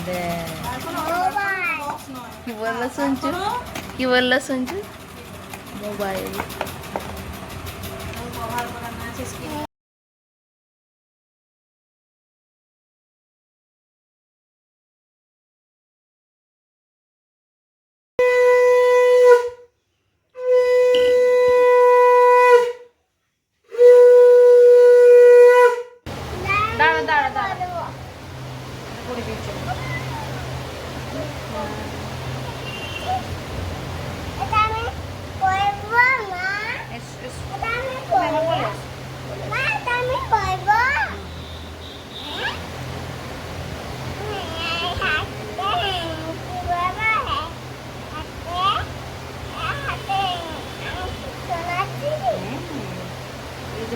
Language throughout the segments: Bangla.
কি বললো শুনছো? কি বললো শুনছো? মোবাইল। দাঁড়া দাঁড়া দাঁড়া করে দিচ্ছি।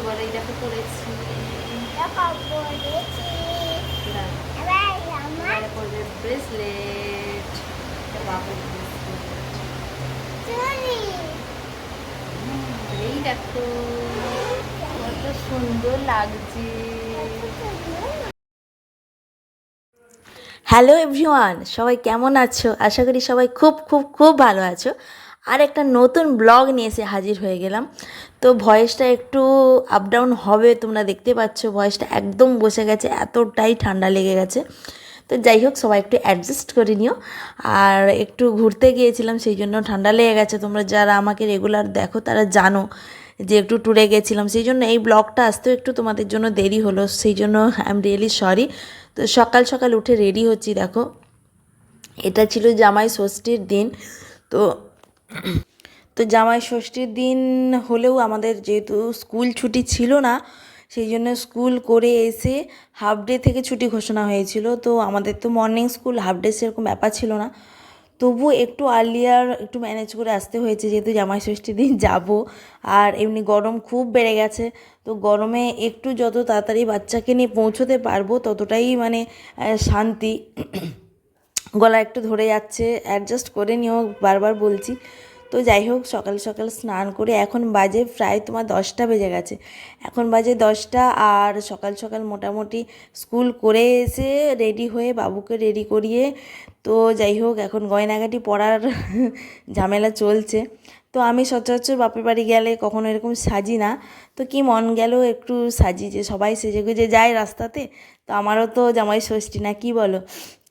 বলে এইটাকে করেছি, ব্রেসলেট, এই দেখো কত সুন্দর লাগছে। হ্যালো এভরিওয়ান, সবাই কেমন আছো? আশা করি সবাই খুব খুব খুব ভালো আছো। আর একটা নতুন ব্লগ নিয়ে এসে হাজির হয়ে গেলাম। তো ভয়েসটা একটু আপ ডাউন হবে, তোমরা দেখতে পাচ্ছ ভয়েসটা একদম বসে গেছে, এতটাই ঠান্ডা লেগে গেছে। তো যাই হোক, সবাই একটু অ্যাডজাস্ট করে নিও। আর একটু ঘুরতে গিয়েছিলাম, সেই জন্য ঠান্ডা লেগে গেছে। তোমরা যারা আমাকে রেগুলার দেখো তারা জানো যে একটু ট্যুরে গেছিলাম, সেই জন্য এই ব্লগটা আসতেও একটু তোমাদের জন্য দেরি হলো, সেই জন্য আই এম রিয়েলি সরি। তো সকাল সকাল উঠে রেডি হচ্ছি, দেখো এটা ছিল জামাই ষষ্ঠীর দিন। তো তো জামাই ষষ্ঠীর দিন হলেও আমাদের যেহেতু স্কুল ছুটি ছিল না, সেই জন্য স্কুল করে এসে হাফ ডে থেকে ছুটি ঘোষণা হয়েছিল। তো আমাদের তো মর্নিং স্কুল, হাফ ডে সেরকম ব্যাপার ছিল না, তবু একটু আর্লিয়ার একটু ম্যানেজ করে আসতে হয়েছে, যেহেতু জামাই ষষ্ঠীর দিন যাব। আর এমনি গরম খুব বেড়ে গেছে, তো গরমে একটু যত তাড়াতাড়ি বাচ্চাকে নিয়ে পৌঁছতে পারবো ততটাই মানে শান্তি। গলা একটু ধরে যাচ্ছে, অ্যাডজাস্ট করে নিও, বারবার বলছি। তো যাই হোক, সকাল সকাল স্নান করে এখন বাজে প্রায় তোমার 10টা বেজে গেছে, এখন বাজে 10টা। আর সকাল সকাল মোটামুটি স্কুল করে এসে রেডি হয়ে বাবুকে রেডি করিয়ে, তো যাই হোক এখন গয়নাগাটি পরার ঝামেলা চলছে। তো আমি সচরাচর বাপের বাড়ি গেলে কখনো এরকম সাজি না, তো কি মন গেল একটু সাজি, যে সবাই সেজে গুজে যায় রাস্তাতে, তো আমারও তো জামাই ষষ্ঠী না, কি বলো?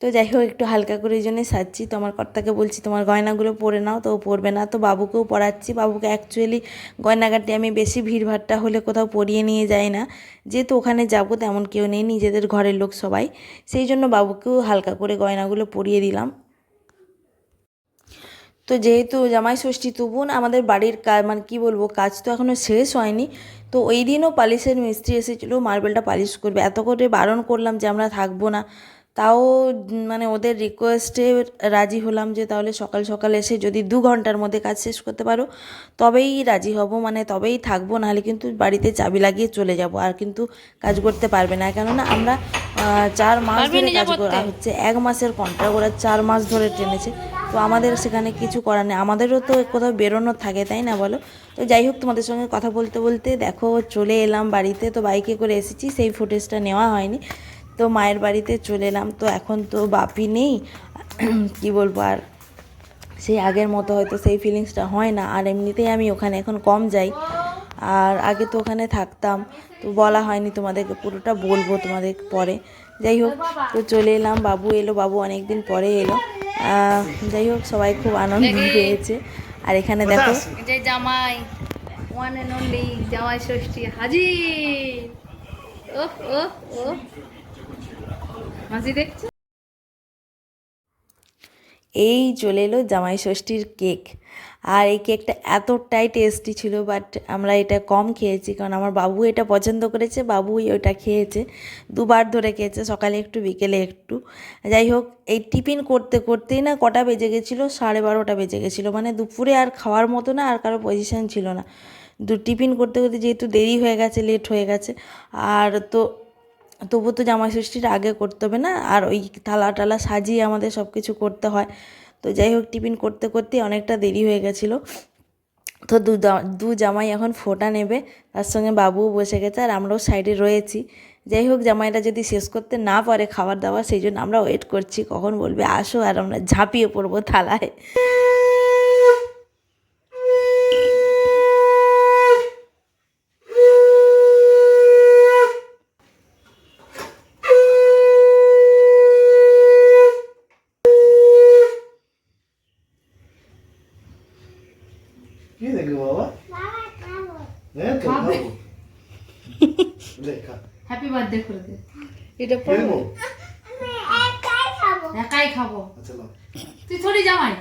তো যাই হোক একটু হালকা করে এই জন্যই সাজছি। তো আমার কর্তাকে বলছি তোমার গয়নাগুলো পরে নাও, তো ও পরবে না, তো বাবুকেও পরাচ্ছি। বাবুকে অ্যাকচুয়ালি গয়নাগাটি আমি বেশি ভিড়ভাট্টা হলে কোথাও পরিয়ে নিয়ে যাই না, যেহেতু ওখানে যাবো তেমন কেউ নেই, নিজেদের ঘরের লোক সবাই, সেই জন্য বাবুকেও হালকা করে গয়নাগুলো পরিয়ে দিলাম। তো যেহেতু জামাই ষষ্ঠী, তবুও না আমাদের বাড়ির কাজ মানে কী বলবো, কাজ তো এখনও শেষ হয়নি। তো ওই দিনও পালিশের মিস্ত্রি এসেছিলো, মার্বেলটা পালিশ করবে, এত করে বারণ করলাম যে আমরা থাকবো না, তাও মানে ওদের রিকোয়েস্টে রাজি হলাম যে তাহলে সকাল সকাল এসে যদি 2 ঘন্টার মধ্যে কাজ শেষ করতে পারো তবেই রাজি হব, মানে তবেই থাকবো, নাহলে কিন্তু বাড়িতে চাবি লাগিয়ে চলে যাব, আর কিন্তু কাজ করতে পারবে না। কেননা আমরা 4 মাস ধরে কাজ করা হচ্ছে, 1 মাসের কন্ট্রাক্ট ওরা 4 মাস ধরে টেনেছে। তো আমাদের সেখানে কিছু করার নেই, আমাদেরও তো কোথাও বেরোনোর থাকে, তাই না বলো? তো যাই হোক, তোমাদের সঙ্গে কথা বলতে বলতে দেখো চলে এলাম বাড়িতে। তো বাইকে করে এসেছি, সেই ফুটেজটা নেওয়া হয়নি। তো মায়ের বাড়িতে চলে এলাম, তো এখন তো বাপি নেই, কি বলবো, আর সেই আগের মতো হয়তো সেই ফিলিংসটা হয় না। আর এমনিতেই আমি ওখানে এখন কম যাই, আর আগে তো ওখানে থাকতাম, তো বলা হয়নি তোমাদেরকে, পুরোটা বলবো তোমাদের পরে। যাই হোক, তো চলে এলাম, বাবু এলো, বাবু অনেক দিন পরে এলো। যাই হোক, সবাই খুব আনন্দ পেয়েছে। আর এখানে দেখো যে জামাই, ওয়ান অ্যান্ড অনলি জামাই ষষ্ঠী হাজির। ওহ ওহ ওহ, মাঝি দেখছো, এই চলে এলো জামাই ষষ্ঠীর কেক। আর এই কেকটা এতটাই টেস্টি ছিল, বাট আমরা এটা কম খেয়েছি, কারণ আমার বাবু এটা পছন্দ করেছে, বাবুই ওইটা খেয়েছে, 2বার ধরে খেয়েছে, সকালে একটু বিকেলে একটু। যাই হোক, এই টিফিন করতে করতেই না কটা বেজে গেছিলো, 12:30টা বেজে গেছিলো, মানে দুপুরে আর খাওয়ার মতো না আর কারো পজিশন ছিল না। টিফিন করতে করতে যেহেতু দেরি হয়ে গেছে, লেট হয়ে গেছে, আর তো তবু তো জামাই ষষ্ঠীর আগে করতে হবে না, আর ওই থালা টালা সাজিয়ে আমাদের সব কিছু করতে হয়। তো যাই হোক, টিফিন করতে করতে অনেকটা দেরি হয়ে গেছিলো। তো দু জামাই এখন ফোঁটা নেবে, তার সঙ্গে বাবুও বসে গেছে আর আমরাও সাইডে রয়েছি। যাই হোক, জামাইটা যদি শেষ করতে না পারে খাবার দাবার, সেই জন্য আমরা ওয়েট করছি কখন বলবে আসো, আর আমরা ঝাঁপিয়ে পড়বো থালায়। কি দেখবো বাবা? হ্যাঁ তো খাবো। দেখা হ্যাপি বার্থডে করে দে। এটা খেলবো? একাই খাবো। আচ্ছা নাও। তুই থোড়ি জামাই।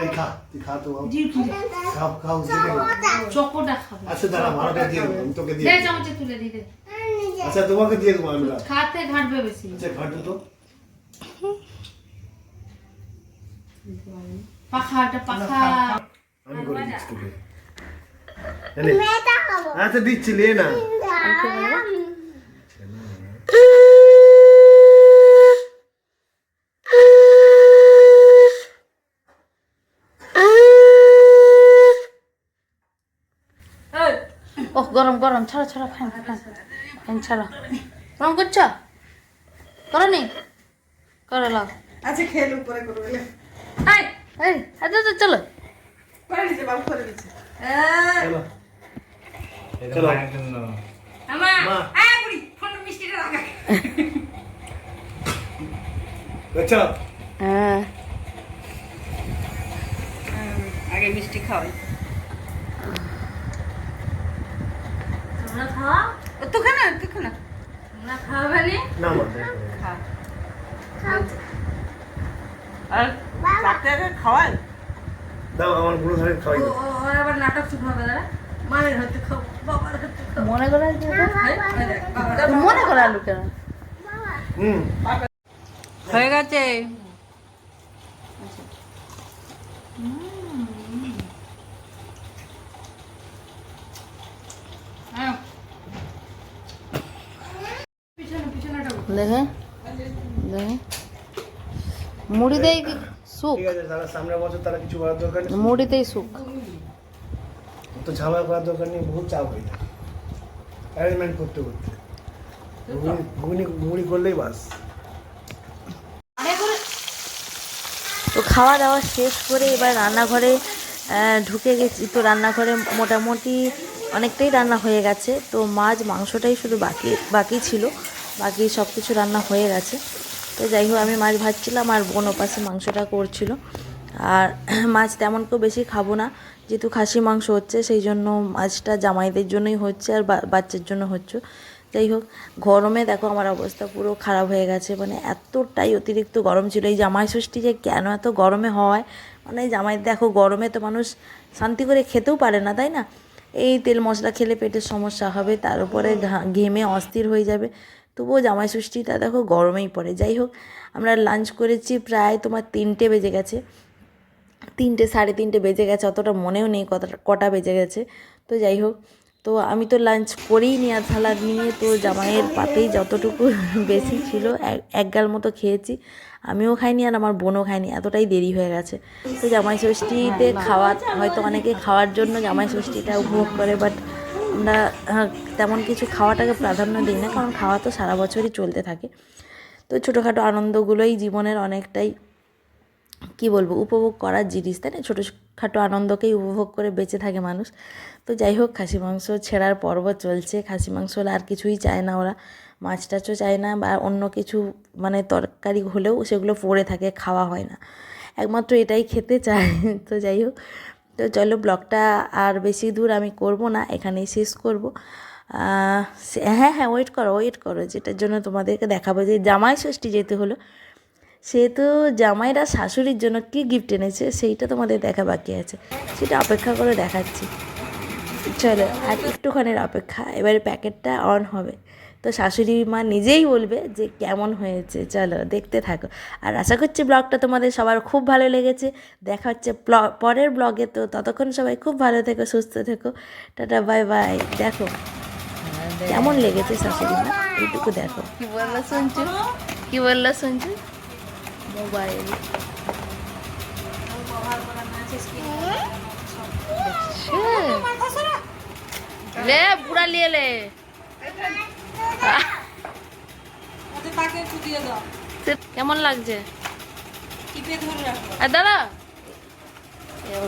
দেখা তুই খা তো বাবা। জি জি। খাও খাও চকোটা খাবো। আচ্ছা দাঁড়া মারাটা দিয়ে দেবো, আমি তোকে দিয়ে দে দেবো। চামচে তুলে দি দে। আচ্ছা তোমাকে দিয়ে দেবো আমি। খাতে ঘাটবে বেশি। আচ্ছা ঘাটু তো। পাখাটা পাখা। আমি করে দিচ্ছি তোকে। আচ্ছা দিচ্ছি লে না। ওহ গরম গরম, ছাড়ো ছাড়ো, ফ্যান ফ্যান ফ্যান ছাড়ো। গরম করছো? করো নি? করে লাও। আচ্ছা খেলো পরে করবে লে। এই এই আচ্ছা চলো। করে দিছে বাবু করে দিছে। চলো চলো আমা মা। বুড়ি ফোন মিষ্টিটা লাগা। আচ্ছা হ্যাঁ, আগে মিষ্টি খাওয়াই। তোমরা খাওয়া? তো খানা তুই খানা। তোমরা খাওয়াবে নি? না মা খা। আর বাচ্চাকে খাওয়াই। দাও আমার গুলো ধরে খাওয়াই ও দাও। ও ওর আবার নাটক শুরু হবে দাঁড়া। মায়ের হাতে খাও, বাবার হাতে খাও। মনে করে আর কি ওটা? বাবার তো মনে করে আলু কেন? হুম হয়ে গেছে। হ্যাঁ। পিছনে পিছনেটা দেখে দেখে মুড়িতেই সুখ, ঠিক আছে, তারা সামনের বছর তারা কিছু করার দরকার নেই। মুড়িতেই সুখ। তো ঝামেলা করার দরকার নেই, বহুত চাপ হয়ে যায় অ্যারেঞ্জমেন্ট করতে করতে। মুড়ি করলেই বাস। তো খাওয়া দাওয়া শেষ করে এবার রান্নাঘরে ঢুকে গেছি। তো রান্নাঘরে মোটামুটি অনেকটাই রান্না হয়ে গেছে। তো মাছ মাংসটাই শুধু বাকি ছিল, বাকি সব কিছু রান্না হয়ে গেছে। তো যাই হোক, আমি মাছ ভাজছিলাম আর বোন ওপাশে মাংসটা করছিল। আর মাছ তেমন কেউ বেশি খাবো না, যেহেতু খাসি মাংস হচ্ছে, সেই জন্য মাছটা জামাইদের জন্যই হচ্ছে আর বাচ্চার জন্য হচ্ছে। যাই হোক, গরমে দেখো আমার অবস্থা পুরো খারাপ হয়ে গেছে, মানে এতটাই অতিরিক্ত গরম ছিল। এই জামাই ষষ্ঠী যে কেন এত গরমে হয়, মানে জামাই দেখো গরমে তো মানুষ শান্তি করে খেতেও পারে না, তাই না? এই তেল মশলা খেলে পেটের সমস্যা হবে, তার উপরে ঘেমে অস্থির হয়ে যাবে। তবুও জামাই ষষ্ঠীটা দেখো গরমেই পড়ে। যাই হোক, আমরা লাঞ্চ করেছি প্রায় তোমার 3টে বেজে গেছে, 3টে 3:30 বেজে গেছে, অতটা মনেও নেই কটা বেজে গেছে। তো যাই হোক, তো আমি তো লাঞ্চ করেই নি আর থালা নিয়ে, তো জামাইয়ের পাতেই যতটুকু বেশি ছিল এক গাল মতো খেয়েছি। আমিও খাইনি আর আমার বোনও খাইনি, এতটাই দেরি হয়ে গেছে। তো জামাই ষষ্ঠীতে খাওয়া, হয়তো অনেকে খাওয়ার জন্য জামাই ষষ্ঠীটা উপভোগ করে, বাট আমরা তেমন কিছু খাওয়াটাকে প্রাধান্য দিই না, কারণ খাওয়া তো সারা বছরই চলতে থাকে। তো ছোটোখাটো আনন্দগুলোই জীবনের অনেকটাই কি বলবো উপভোগ করার জিনিস, তাই না? ছোটোখাটো আনন্দকেই উপভোগ করে বেঁচে থাকে মানুষ। তো যাই হোক, খাসি মাংস ছেঁড়ার পর্ব চলছে। খাসি মাংস হলে আর কিছুই চায় না ওরা, মাছ টাছও চায় না, বা অন্য কিছু মানে তরকারি হলেও সেগুলো পড়ে থাকে, খাওয়া হয় না, একমাত্র এটাই খেতে চায়। তো যাই হোক, তো চলো ব্লগটা আর বেশি দূর আমি করব না, এখানেই শেষ করব। হ্যাঁ হ্যাঁ, ওয়েট করো, যেটার জন্য তোমাদেরকে দেখাবো যে জামাই ষষ্ঠী যেতে হলো, সেহেতু জামাইরা শাশুড়ির জন্য কী গিফট এনেছে সেইটা তোমাদের দেখা বাকি আছে, সেটা অপেক্ষা করে দেখাচ্ছি। চলো আর একটুখানির অপেক্ষা, এবারে প্যাকেটটা অন হবে, তো শাশুড়ি মা নিজেই বলবে যে কেমন হয়েছে। চলো দেখতে থাকো, আর আশা করছি ব্লগটা তোমাদের সবার খুব ভালো লেগেছে। দেখা হচ্ছে পরের ব্লগে। তো ততক্ষণ সবাই খুব ভালো থেকো, সুস্থ থেকো, টাটা বাই বাই। দেখো কেমন লেগেছে শাশুড়ি মা, এইটুকু দেখো। কি বললো শুনছো মোবাইল ले पूरा लिए ले তাকে একটু দিয়ে দাও কেমন লাগছে টিপে ধরে রাখো আর দাদা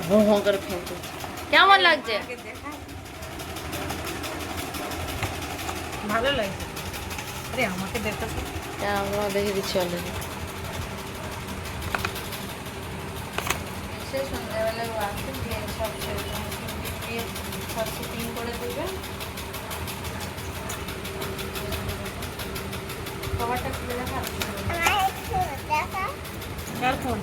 হো হো করে ফেলতে কেমন লাগছে ভালো লাগছে আরে আমাকে দেখাতে আমরা দেখে দিচ্ছি অলরেডি সে সন্ধ্যাবেলা আসে দিয়ে সব সব শুটিং করে দেবে কভারটা খুলে দেখা কার ফোন